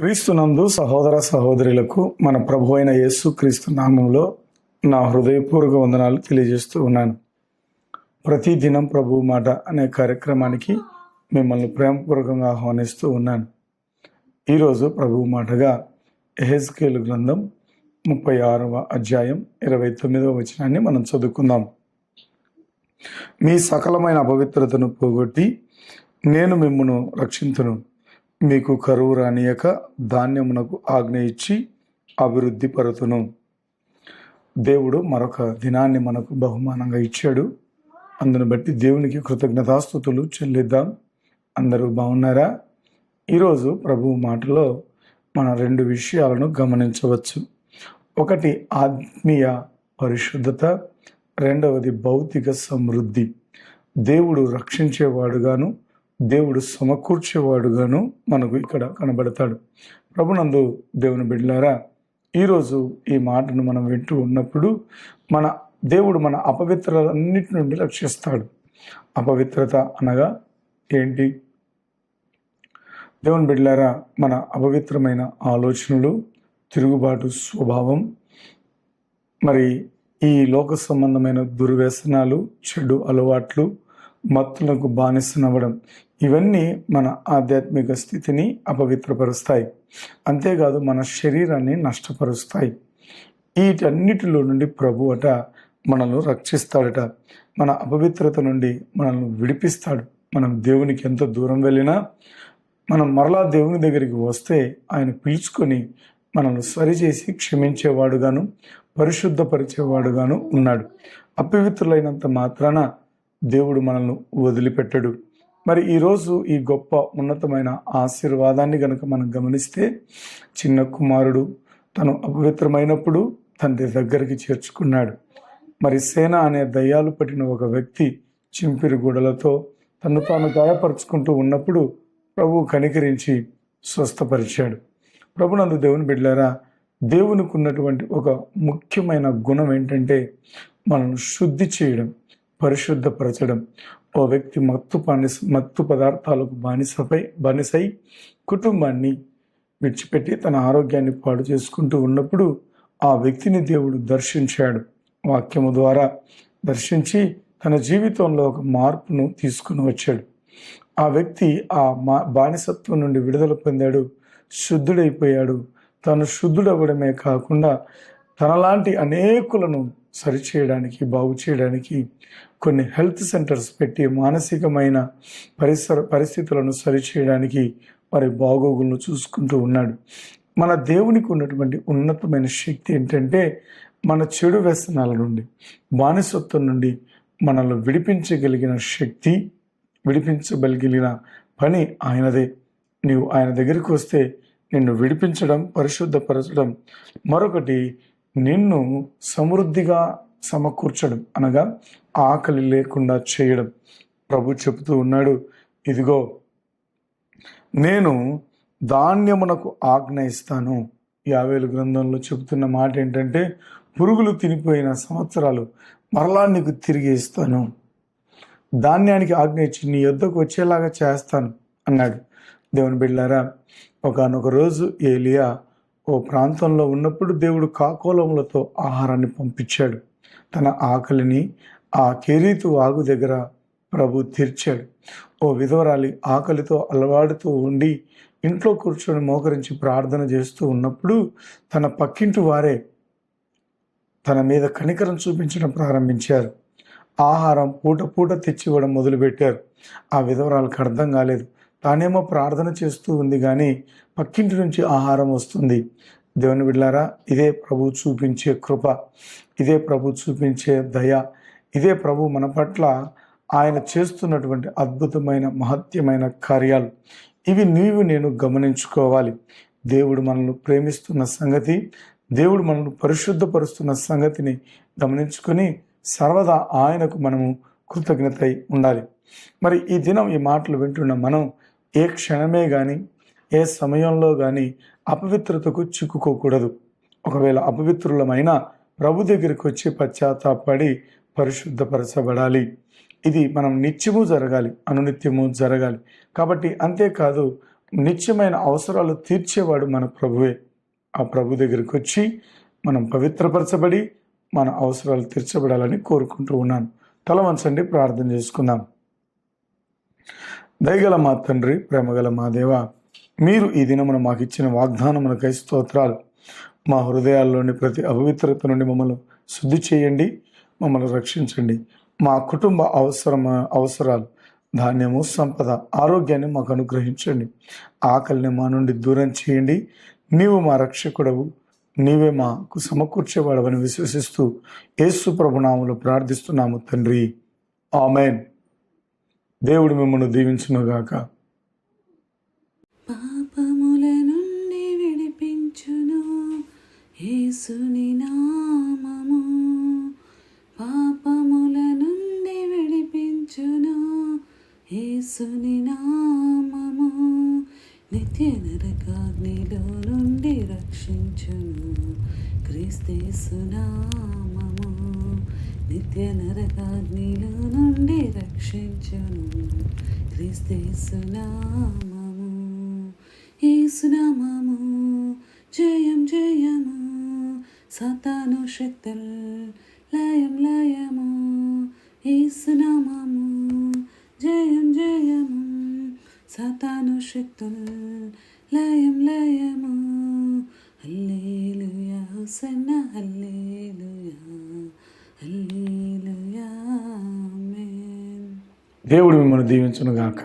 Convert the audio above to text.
క్రీస్తునందు సహోదర సహోదరులకు మన ప్రభు అయిన యేసు క్రీస్తు నామంలో నా హృదయపూర్వక వందనాలు తెలియజేస్తూ ఉన్నాను. ప్రతిదినం ప్రభు మాట అనే కార్యక్రమానికి మిమ్మల్ని ప్రేమపూర్వకంగా ఆహ్వానిస్తూ ఉన్నాను. ఈరోజు ప్రభు మాటగా యెహెజ్కేలు గ్రంథం 36వ అధ్యాయం 29వ వచనాన్ని మనం చదువుకుందాం. మీ సకలమైన అపవిత్రతను పోగొట్టి నేను మిమ్మును రక్షింతును, మీకు కరువు రానియక ధాన్యమునకు ఆజ్ఞ ఇచ్చి అభివృద్ధి పరుతును. దేవుడు మరొక దినాన్ని మనకు బహుమానంగా ఇచ్చాడు. అందును బట్టి దేవునికి కృతజ్ఞతాస్తుతులు చెల్లిద్దాం. అందరూ బాగున్నారా? ఈరోజు ప్రభు మాటలో మన రెండు విషయాలను గమనించవచ్చు. ఒకటి ఆత్మీయ పరిశుద్ధత, రెండవది భౌతిక సమృద్ధి. దేవుడు రక్షించేవాడుగాను దేవుడు సమకూర్చేవాడుగాను మనకు ఇక్కడ కనబడతాడు. ప్రభునందు దేవుని బిడ్డలారా, ఈరోజు ఈ మాటను మనం వింటూ ఉన్నప్పుడు దేవుడు మన అపవిత్రలన్నిటి నుండి రక్షిస్తాడు. అపవిత్రత అనగా ఏంటి? దేవుని బిడ్డలారా, మన అపవిత్రమైన ఆలోచనలు, తిరుగుబాటు స్వభావం, మరి ఈ లోక సంబంధమైన దుర్వ్యసనాలు, చెడు అలవాట్లు, మత్తులకు బానిసనవ్వడం, ఇవన్నీ మన ఆధ్యాత్మిక స్థితిని అపవిత్రపరుస్తాయి. అంతేకాదు మన శరీరాన్ని నష్టపరుస్తాయి. వీటన్నిటిలో నుండి ప్రభు మనల్ని రక్షిస్తాడట. మన అపవిత్రత నుండి మనల్ని విడిపిస్తాడు. మనం దేవునికి ఎంత దూరం వెళ్ళినా మనం మరలా దేవుని దగ్గరికి వస్తే ఆయన పిలుచుకొని మనల్ని సరిచేసి క్షమించేవాడుగాను పరిశుద్ధపరిచేవాడుగాను ఉన్నాడు. అపవిత్రులైనంత మాత్రాన దేవుడు మనల్ని వదిలిపెట్టడు. మరి ఈరోజు ఈ గొప్ప ఉన్నతమైన ఆశీర్వాదాన్ని గనుక మనం గమనిస్తే, చిన్న కుమారుడు తను అపవిత్రమైనప్పుడు తండ్రి దగ్గరికి చేర్చుకున్నాడు. మరి సేన అనే దయ్యాలు పట్టిన ఒక వ్యక్తి చింపిరి గూడలతో తను తాను గాయపరుచుకుంటూ ఉన్నప్పుడు ప్రభువు కనికరించి స్వస్థపరిచాడు. ప్రభునందు దేవుని బిడ్డలారా, దేవునికి ఉన్నటువంటి ఒక ముఖ్యమైన గుణం ఏంటంటే మనల్ని శుద్ధి చేయడం, పరిశుద్ధపరచడం. ఓ వ్యక్తి మత్తు పదార్థాలకు బానిసై కుటుంబాన్ని విడిచిపెట్టి తన ఆరోగ్యాన్ని పాడు చేసుకుంటూ ఉన్నప్పుడు ఆ వ్యక్తిని దేవుడు దర్శించాడు. వాక్యము ద్వారా దర్శించి తన జీవితంలో ఒక మార్పును తీసుకుని వచ్చాడు. ఆ వ్యక్తి ఆ బానిసత్వం నుండి విడుదల పొందాడు, శుద్ధుడైపోయాడు. తను శుద్ధుడవ్వడమే కాకుండా తనలాంటి అనేకులను సరిచేయడానికి, బాగు చేయడానికి కొన్ని హెల్త్ సెంటర్స్ పెట్టి మానసికమైన పరిస్థితులను సరిచేయడానికి వారి బాగోగులను చూసుకుంటూ ఉన్నాడు. మన దేవునికి ఉన్నటువంటి ఉన్నతమైన శక్తి ఏంటంటే మన చెడు వ్యసనాల నుండి, బానిసత్వం నుండి మనల్ని విడిపించగలిగిన శక్తి, విడిపించగలిగిన పని ఆయనదే. నీవు ఆయన దగ్గరికి వస్తే నిన్ను విడిపించడం, పరిశుద్ధపరచడం, మరొకటి నిన్ను సమృద్ధిగా సమకూర్చడం, అనగా ఆకలి లేకుండా చేయడం. ప్రభు చెబుతూ ఉన్నాడు, ఇదిగో నేను ధాన్యమునకు ఆజ్ఞ ఇస్తాను. యావేలు గ్రంథంలో చెబుతున్న మాట ఏంటంటే, పురుగులు తినిపోయిన సంవత్సరాలు మరలా నీకు తిరిగి ఇస్తాను, ధాన్యానికి ఆజ్ఞ ఇచ్చి నీ యొద్దకు వచ్చేలాగా చేస్తాను అన్నాడు. దేవుని బిడ్డలారా, ఒకానొక రోజు ఏలియా ఓ ప్రాంతంలో ఉన్నప్పుడు దేవుడు కాకోలములతో ఆహారాన్ని పంపించాడు. తన ఆకలిని ఆ కెరీతు వాగు దగ్గర ప్రభు తీర్చాడు. ఓ విధవరాలి ఆకలితో అలవాడుతూ ఉండి ఇంట్లో కూర్చొని మోకరించి ప్రార్థన చేస్తూ ఉన్నప్పుడు తన పక్కింటి వారే తన మీద కనికరం చూపించడం ప్రారంభించారు. ఆహారం పూట పూట తెచ్చివ్వడం మొదలుపెట్టారు. ఆ విధవరాలకు అర్థం కాలేదు. తానేమో ప్రార్థన చేస్తూ ఉంది, కానీ పక్కింటి నుంచి ఆహారం వస్తుంది. దేవుని బిడ్డలారా, ఇదే ప్రభు చూపించే కృప, ఇదే ప్రభు చూపించే దయ, ఇదే ప్రభు మన పట్ల ఆయన చేస్తున్నటువంటి అద్భుతమైన మహత్యమైన కార్యాలు. ఇవి నేను గమనించుకోవాలి. దేవుడు మనల్ని ప్రేమిస్తున్న సంగతి, దేవుడు మనల్ని పరిశుద్ధపరుస్తున్న సంగతిని గమనించుకొని సర్వదా ఆయనకు మనము కృతజ్ఞతై ఉండాలి. మరి ఈ దినం ఈ మాటలు వింటున్న మనం ఏ క్షణమే కానీ, ఏ సమయంలో కానీ అపవిత్రతకు చిక్కుకోకూడదు. ఒకవేళ అపవిత్రులమైన ప్రభు దగ్గరికి వచ్చి పశ్చాత్తాపడి పరిశుద్ధపరచబడాలి. ఇది మనం నిత్యము జరగాలి, అనునిత్యము జరగాలి. కాబట్టి అంతేకాదు, నిత్యమైన అవసరాలు తీర్చేవాడు మన ప్రభువే. ఆ ప్రభు దగ్గరికి వచ్చి మనం పవిత్రపరచబడి మన అవసరాలు తీర్చబడాలని కోరుకుంటూ ఉన్నాను. తల వంచండి, ప్రార్థన చేసుకుందాం. దయగల మా తండ్రి, ప్రేమగల మా దేవ, మీరు ఈ దినమున మాకు ఇచ్చిన వాగ్దానమునకై స్తోత్రాలు. మా హృదయాల్లోని ప్రతి అపవిత్రత నుండి మమ్మల్ని శుద్ధి చేయండి, మమ్మల్ని రక్షించండి. మా కుటుంబ అవసరాలు, ధాన్యము, సంపద, ఆరోగ్యాన్ని మాకు అనుగ్రహించండి. ఆకలిని మా నుండి దూరం చేయండి. నీవు మా రక్షకుడవు, నీవే మాకు సమకూర్చేవాడవని విశ్వసిస్తూ యేసు ప్రభు నామములో ప్రార్థిస్తున్నాము తండ్రి, ఆమేన్. దేవుడు మిమ్మల్ని దీవించునుగాక. పాపముల నుండి విడిపించును యేసుని నామము, పాపముల నుండి విడిపించును యేసుని నామము, నిత్య నరకాగ్నిలో నుండి రక్షించును క్రీస్తేసు నామము, నిత్య నరకాగ్నిలో నుండి రక్షించును క్రీస్తేసు నామము. యేసు నామము జయం జయము, సాతాను శక్తుల్ లయం లయము. యేసు నామము జయం జయము, సాతాను శక్తుల్ లయం లయము. హల్లెలూయా హోసన్నా, హల్లెలూయా హల్లెలూయా, ఆమేన్. దేవుడు మిమ్మల్ని దీవించునుగాక.